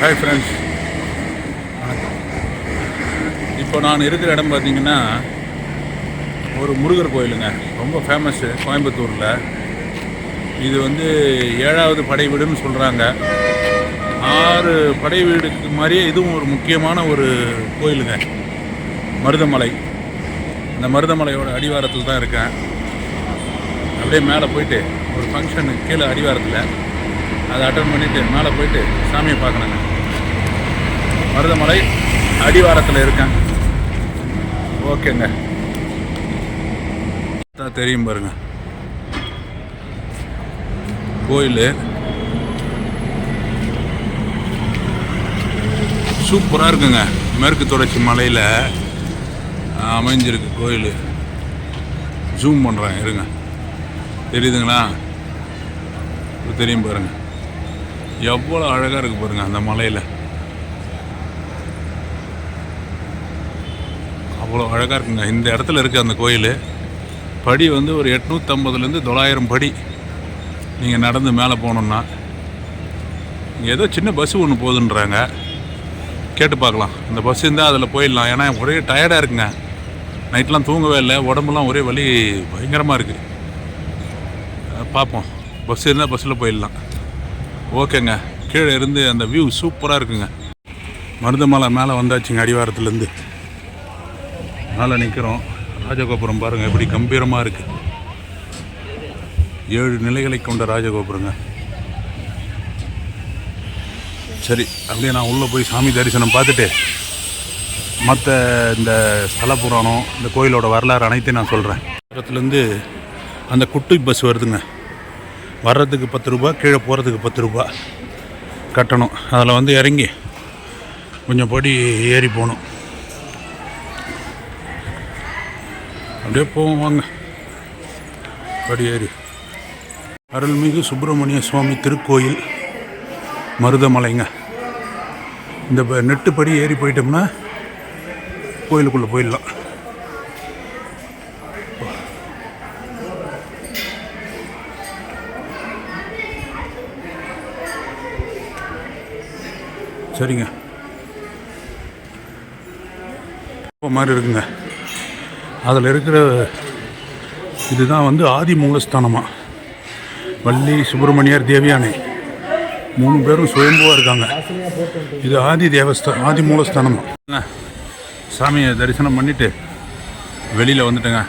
Hi friends, இப்போ நான் இருக்கிற இடம் பார்த்திங்கன்னா ஒரு முருகர் கோயிலுங்க. ரொம்ப ஃபேமஸ்ஸு கோயம்புத்தூரில். இது வந்து 7வது படை வீடுன்னு சொல்கிறாங்க. 6 படை வீடுக்கு மாதிரியே இதுவும் ஒரு முக்கியமான ஒரு கோயிலுங்க. மருதமலை. இந்த மருதமலையோட அடிவாரத்தில் தான் இருக்கேன். அப்படியே மேலே போயிட்டு ஒரு ஃபங்க்ஷனு கீழே அடிவாரத்தில் அதை அட்டன் பண்ணிவிட்டு மேலே போயிட்டு சாமியை பார்க்கணுங்க. மருதமலை அடிவாரத்தில் இருக்கேன். ஓகேங்க, தெரியும் பாருங்க கோயில். சூப்பராக இருக்குங்க. மேற்கு தொடர்ச்சி மலையில் அமைஞ்சிருக்கு கோயில். ஜூம் பண்ணுறேன், இருங்க. தெரியுதுங்களா? தெரியும் பாருங்க, எவ்வளோ அழகாக இருக்குது பாருங்க அந்த மலையில். அவ்வளோ அழகாக இருக்குங்க. இந்த இடத்துல இருக்குது அந்த கோயில். படி வந்து ஒரு 850லேருந்து 900 படி நீங்கள் நடந்து மேலே போகணுன்னா. இங்கே ஏதோ சின்ன பஸ்ஸு ஒன்று போகுதுன்றாங்க, கேட்டு பார்க்கலாம். அந்த பஸ் இருந்தால் அதில் போயிடலாம். ஏன்னா ஒரே டயர்டாக இருக்குங்க. நைட்லாம் தூங்கவே இல்லை, உடம்புலாம் ஒரே வலி பயங்கரமாக இருக்குது. பார்ப்போம், பஸ் இருந்தால் பஸ்ஸில் போயிடலாம். ஓகேங்க, கீழே இருந்து அந்த வியூ சூப்பராக இருக்குங்க. மருதமலை மேலே வந்தாச்சுங்க. அடிவாரத்துலேருந்து மேலே நிற்கிறோம். ராஜகோபுரம் பாருங்கள் எப்படி கம்பீரமாக இருக்குது. 7 நிலைகளை கொண்ட ராஜகோபுரங்க. சரி, அப்படியே நான் உள்ளே போய் சாமி தரிசனம் பார்த்துட்டு மற்ற இந்த ஸ்தல புராணம், இந்த கோயிலோட வரலாறு அனைத்தையும் நான் சொல்கிறேன். இடத்துலேருந்து அந்த குட்டி பஸ் வருதுங்க. வர்றதுக்கு 10 ரூபா, கீழே போகிறதுக்கு 10 ரூபா கட்டணும். அதில் வந்து இறங்கி கொஞ்சம் படி ஏறி போகணும். அப்படியே போவோம் வாங்க. படி ஏறி அருள்மிகு சுப்பிரமணிய சுவாமி திருக்கோயில் மருதமலைங்க. இந்த நெட்டு படி ஏறி போயிட்டோம்னா கோயிலுக்குள்ளே போயிடலாம். சரிங்க, மாதிரி இருக்குங்க. அதில் இருக்கிற இதுதான் வந்து ஆதி மூலஸ்தானமாக. வள்ளி, சுப்பிரமணியர், தேவியானை 3 பேரும் சுயம்புவாக இருக்காங்க. இது ஆதி மூலஸ்தானமாக. சாமியை தரிசனம் பண்ணிவிட்டு வெளியில் வந்துட்டேங்க.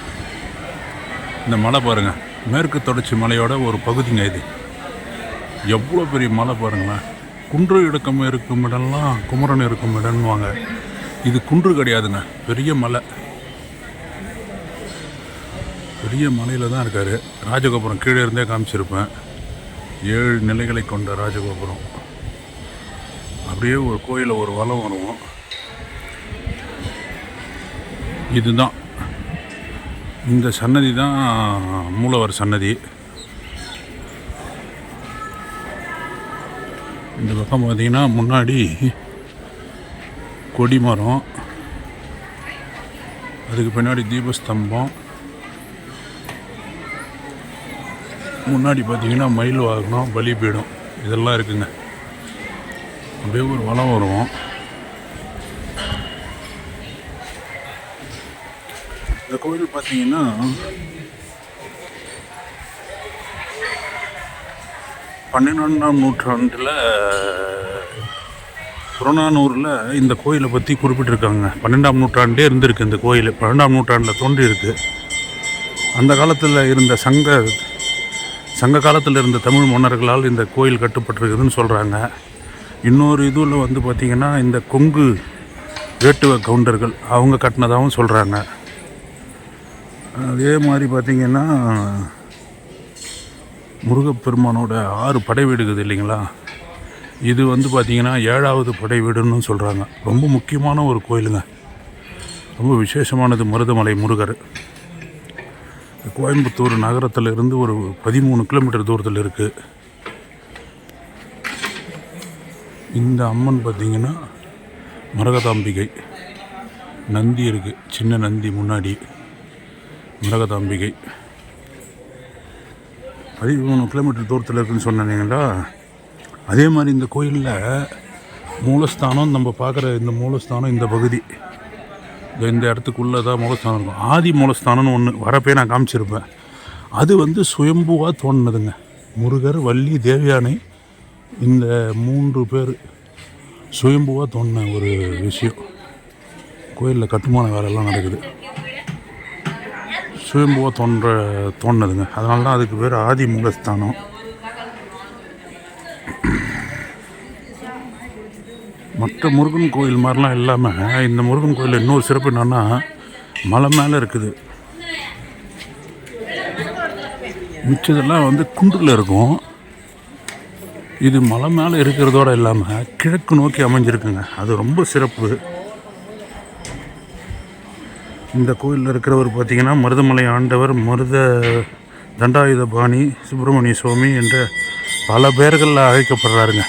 இந்த மலை பாருங்கள், மேற்கு தொடர்ச்சி மலையோட ஒரு பகுதிங்க. இது எவ்வளோ பெரிய மலை பாருங்களேன். குன்று இடுக்கம் இருக்கும் இடம்லாம் குமரன் இருக்கும் இடம்வாங்க. இது குன்று கிடையாதுங்க, பெரிய மலை. பெரிய மலையில் தான் இருக்கார். ராஜகோபுரம் கீழே இருந்தே காமிச்சிருப்பேன். 7 நிலைகளை கொண்ட ராஜகோபுரம். அப்படியே ஒரு கோயிலை ஒரு வலம் வருவோம். இதுதான் இந்த சன்னதி தான் மூலவர் சன்னதி. இந்த பக்கம் பார்த்திங்கன்னா முன்னாடி கொடிமரம், அதுக்கு பின்னாடி தீபஸ்தம்பம், முன்னாடி பார்த்திங்கன்னா மயில் வாகனம், பலிபீடம் இதெல்லாம் இருக்குங்க. அப்படியே ஒரு வலம் வருவோம். இந்த கோயில் பார்த்திங்கன்னா 12ஆம் நூற்றாண்டில் புறநானூரில் இந்த கோயிலை பற்றி குறிப்பிட்டிருக்காங்க. 12ஆம் நூற்றாண்டே இருந்திருக்கு இந்த கோயில். 12ஆம் நூற்றாண்டில் தோன்றி இருக்குது. அந்த காலத்தில் இருந்த சங்க காலத்தில் இருந்த தமிழ் மன்னர்களால் இந்த கோயில் கட்டுப்பட்டிருக்குதுன்னு சொல்கிறாங்க. இன்னொரு இதில் வந்து பார்த்திங்கன்னா இந்த கொங்கு வேட்டுவ கவுண்டர்கள் அவங்க கட்டினதாகவும் சொல்கிறாங்க. அதே மாதிரி பார்த்திங்கன்னா முருகப்பெருமானோட 6 படை வீடுக்குது இல்லைங்களா. இது வந்து பார்த்திங்கன்னா 7வது படை வீடுன்னு சொல்கிறாங்க. ரொம்ப முக்கியமான ஒரு கோயிலுங்க, ரொம்ப விசேஷமானது மருதமலை முருகர். கோயம்புத்தூர் நகரத்தில் இருந்து ஒரு 13 கிலோமீட்டர் தூரத்தில் இருக்குது. இந்த அம்மன் பார்த்திங்கன்னா மரகதாம்பிகை. நந்தி இருக்குது, சின்ன நந்தி முன்னாடி. மரகதாம்பிகை 13 கிலோமீட்டர் தூரத்தில் இருக்குதுன்னு சொன்னீங்களா. அதே மாதிரி இந்த கோயிலில் மூலஸ்தானம் நம்ம பார்க்குற இந்த மூலஸ்தானம் இந்த பகுதி இந்த இடத்துக்குள்ளே தான் மூலஸ்தானம் இருக்கும். ஆதி மூலஸ்தானம்னு ஒன்று வரப்பே நான் காமிச்சிருப்பேன். அது வந்து சுயம்புவாக தோணுதுங்க. முருகர், வள்ளி, தேவயானை இந்த 3 பேர் சுயம்புவாக தோணின ஒரு விஷயம். கோயிலில் கட்டுமான வேலையெல்லாம் நடக்குது. சுயம்புவாக தோணுதுங்க. அதனால தான் அதுக்கு பேர் ஆதி மூலஸ்தானம். மற்ற முருகன் கோயில் மாதிரிலாம் இல்லாமல் இந்த முருகன் கோயிலில் இன்னொரு சிறப்பு என்னென்னா மலை மேலே இருக்குது. மிச்சதெல்லாம் வந்து குன்றில் இருக்கும். இது மலை மேலே இருக்கிறதோடு இல்லாமல் கிழக்கு நோக்கி அமைஞ்சிருக்குங்க. அது ரொம்ப சிறப்பு. இந்த கோயிலில் இருக்கிறவர் பார்த்திங்கன்னா மருதமலை ஆண்டவர், மருத தண்டாயுதபாணி, சுப்பிரமணிய சுவாமி என்ற பல பெயர்களில் அழைக்கப்படுறாருங்க.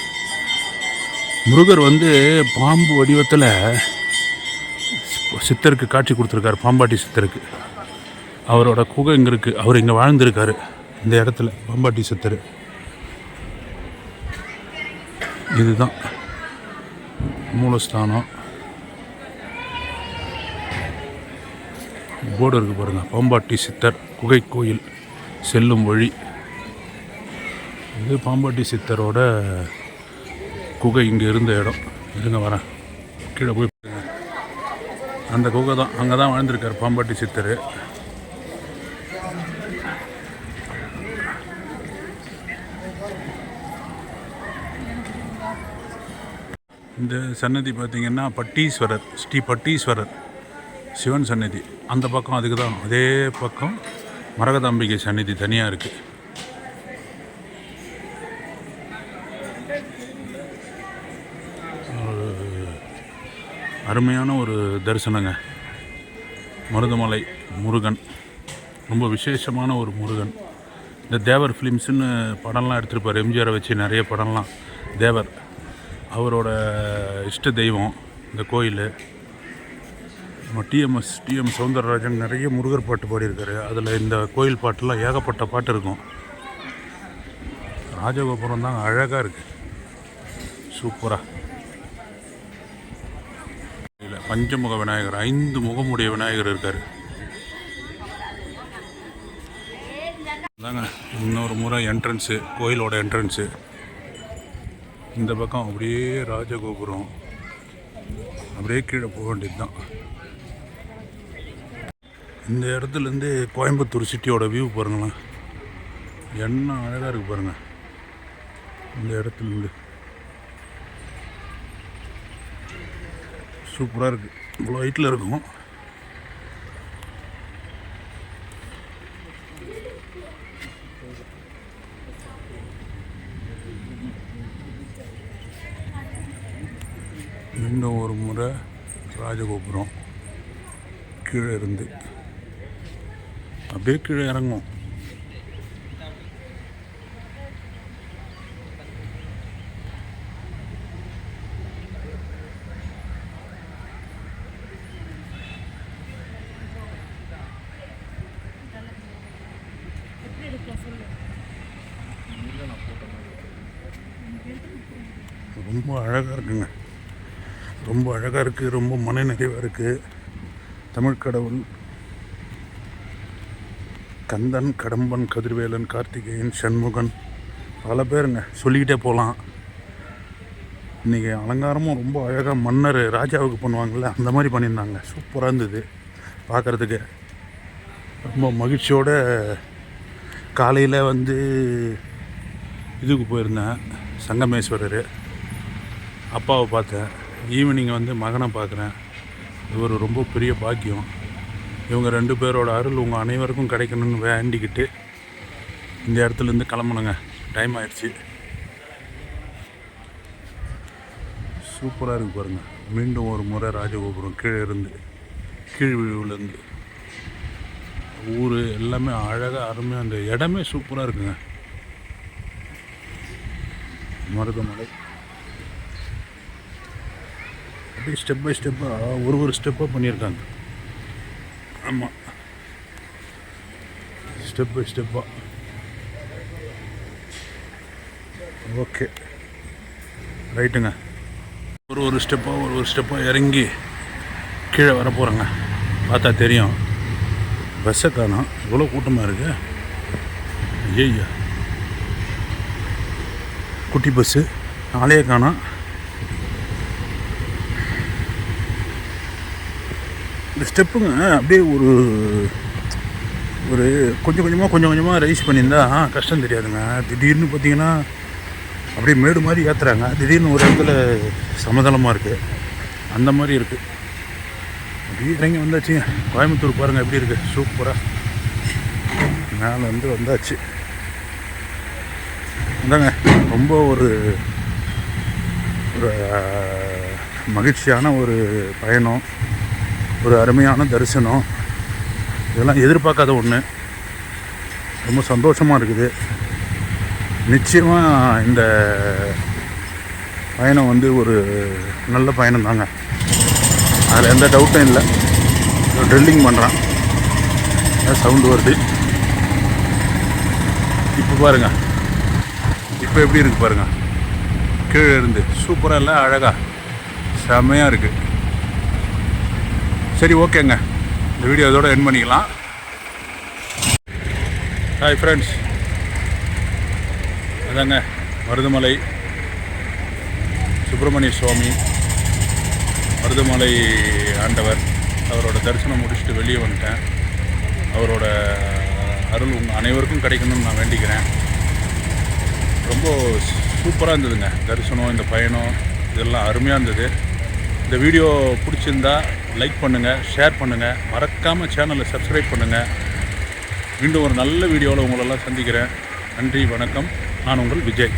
முருகர் வந்து பாம்பு வடிவத்தில் சித்தருக்கு காட்சி கொடுத்துருக்காரு. பாம்பாட்டி சித்தருக்கு அவரோட குகை இங்கே இருக்குது. அவர் இங்கே வாழ்ந்திருக்காரு இந்த இடத்துல. பாம்பாட்டி சித்தர் இதுதான் மூலஸ்தானம். போர்டு இருக்குது பாருங்கள், பாம்பாட்டி சித்தர் குகை கோயில் செல்லும் வழி. இது பாம்பாட்டி சித்தரோட குகை இங்கே இருந்த இடம். இருங்க வரேன், கீழே போய் அந்த குகை தான், அங்கே தான் வாழ்ந்திருக்கார் பாம்பாட்டி சித்தர். இந்த சன்னதி பார்த்திங்கன்னா பட்டீஸ்வரர், ஸ்ரீ பட்டீஸ்வரர் சிவன் சன்னதி. அந்த பக்கம் அதுக்கு தான், அதே பக்கம் மரகதாம்பிகை சன்னதி தனியாக இருக்குது. அருமையான ஒரு தரிசனங்க. மருதமலை முருகன் ரொம்ப விசேஷமான ஒரு முருகன். இந்த தேவர் ஃபிலிம்ஸுன்னு படம்லாம் எடுத்திருப்பார், எம்ஜிஆரை வச்சு நிறைய படம்லாம். தேவர் அவரோட இஷ்ட தெய்வம் இந்த கோயில். நம்ம டிஎம் சௌந்தரராஜன் நிறைய முருகர் பாட்டு பாடியிருக்காரு. அதில் இந்த கோயில் பாட்டெல்லாம் ஏகப்பட்ட பாட்டு இருக்கும். ராஜகோபுரம் தாங்க அழகாக இருக்குது, சூப்பராக. இல்லை, பஞ்சமுக விநாயகர், 5 முகமுடைய விநாயகர் இருக்கார். தாங்க இன்னொரு முறை என்ட்ரன்ஸு, கோயிலோட என்ட்ரன்ஸு. இந்த பக்கம் அப்படியே ராஜகோபுரம், அப்படியே கீழே போக வேண்டியது தான். இந்த இடத்துலேருந்து கோயம்புத்தூர் சிட்டியோட வியூ பாருங்களேன், என்ன அழகாக இருக்குது பாருங்கள். இந்த இடத்துலேருந்து சூப்பராக இருக்குது. இவ்வளோ ஹைட்டில் இருக்கும். இன்னும் ஒரு முறை ராஜகோபுரம் கீழே இருந்து அப்படியே கீழே இறங்கும். ரொம்ப அழகாக இருக்குங்க, ரொம்ப அழகாக இருக்குது, ரொம்ப மன நிறைவாக இருக்குது. தமிழ் கடவுள் கந்தன், கடம்பன், கதிர்வேலன், கார்த்திகேயன், சண்முகன், பல பேருங்க, சொல்லிக்கிட்டே போகலாம். இன்றைக்கி அலங்காரமும் ரொம்ப அழகாக மன்னர் ராஜாவுக்கு பண்ணுவாங்கள்ல அந்த மாதிரி பண்ணியிருந்தாங்க. சூப்பராக இருந்தது பார்க்குறதுக்கு. ரொம்ப மகிழ்ச்சியோடு காலையில் வந்து இதுக்கு போயிருந்தேன், சங்கமேஸ்வரர் அப்பாவை பார்த்தேன். ஈவினிங் வந்து மகனை பார்க்குறேன். இது ஒரு ரொம்ப பெரிய பாக்கியம். இவங்க 2 பேரோட அருள் உங்கள் அனைவருக்கும் கிடைக்கணும்னு வேண்டிக்கிட்டு இந்த இடத்துலேருந்து கிளம்பணுங்க. டைம் ஆயிடுச்சு. சூப்பராக இருக்குது பாருங்கள். மீண்டும் ஒரு முறை ராஜகோபுரம் கீழே இருந்து, கீழ் விழுவுலேருந்து ஊர் எல்லாமே அழகாக அருமையாக, அந்த இடமே சூப்பராக இருக்குங்க. மருதமலை அப்படியே ஸ்டெப் பை ஸ்டெப்பாக ஒரு ஸ்டெப்பாக பண்ணியிருக்காங்க. ஆமாம், ஸ்டெப் பை ஸ்டெப்பாக. ஓகே, ரைட்டுங்க. ஒரு ஸ்டெப்பாக இறங்கி கீழே வர போகிறேங்க. பார்த்தா தெரியும். பஸ்ஸை காணோம். இவ்வளோ கூட்டமாக இருக்கு. ஐயா, குட்டி பஸ்ஸு நாளையே காணோம். இந்த ஸ்டெப்புங்க அப்படியே ஒரு கொஞ்சம் கொஞ்சமாக ரைஸ் பண்ணியிருந்தா கஷ்டம் தெரியாதுங்க. திடீர்னு பார்த்தீங்கன்னா அப்படியே மேடு மாதிரி ஏற்றுறாங்க. திடீர்னு ஒரு இடத்துல சமதளமாக இருக்குது. அந்த மாதிரி இருக்குது. அப்படியே இறங்கி வந்தாச்சுங்க. கோயம்புத்தூர் பாருங்கள் எப்படி இருக்குது. சூப்பராக மேலே வந்தாச்சு. இந்தாங்க ரொம்ப ஒரு மகிழ்ச்சியான ஒரு பயணம், ஒரு அருமையான தரிசனம். இதெல்லாம் எதிர்பார்க்காத ஒன்று. ரொம்ப சந்தோஷமாக இருக்குது. நிச்சயமாக இந்த பயணம் ஒரு நல்ல பயணம் தாங்க. அதில் எந்த டவுட்டும் இல்லை. ட்ரில்லிங் பண்ணுறான், சவுண்டு வருது. இப்போ பாருங்கள், இப்போ எப்படி இருக்குது பாருங்கள். கீழே இருந்து சூப்பராக இல்லை, அழகாக செம்மையாக இருக்குது. சரி, ஓகேங்க. இந்த வீடியோ இதோட எண்ட் பண்ணிக்கலாம். ஹாய் ஃப்ரெண்ட்ஸ், அதாங்க மருதமலை சுப்பிரமணிய சுவாமி, மருதமலை ஆண்டவர். அவரோட தரிசனம் முடிச்சுட்டு வெளியே வந்துட்டேன். அவரோட அருள் உங்கள் அனைவருக்கும் கிடைக்கணும்னு நான் வேண்டிக்கிறேன். ரொம்ப சூப்பராக இருந்ததுங்க தரிசனம். இந்த பயணம் இதெல்லாம் அருமையாக இருந்தது. இந்த வீடியோ பிடிச்சிருந்தா லைக் பண்ணுங்கள், ஷேர் பண்ணுங்கள், மறக்காமல் சேனலை சப்ஸ்கிரைப் பண்ணுங்கள். மீண்டும் ஒரு நல்ல வீடியோவில் உங்களெல்லாம் சந்திக்கிறேன். நன்றி, வணக்கம். நான் உங்கள் விஜய்.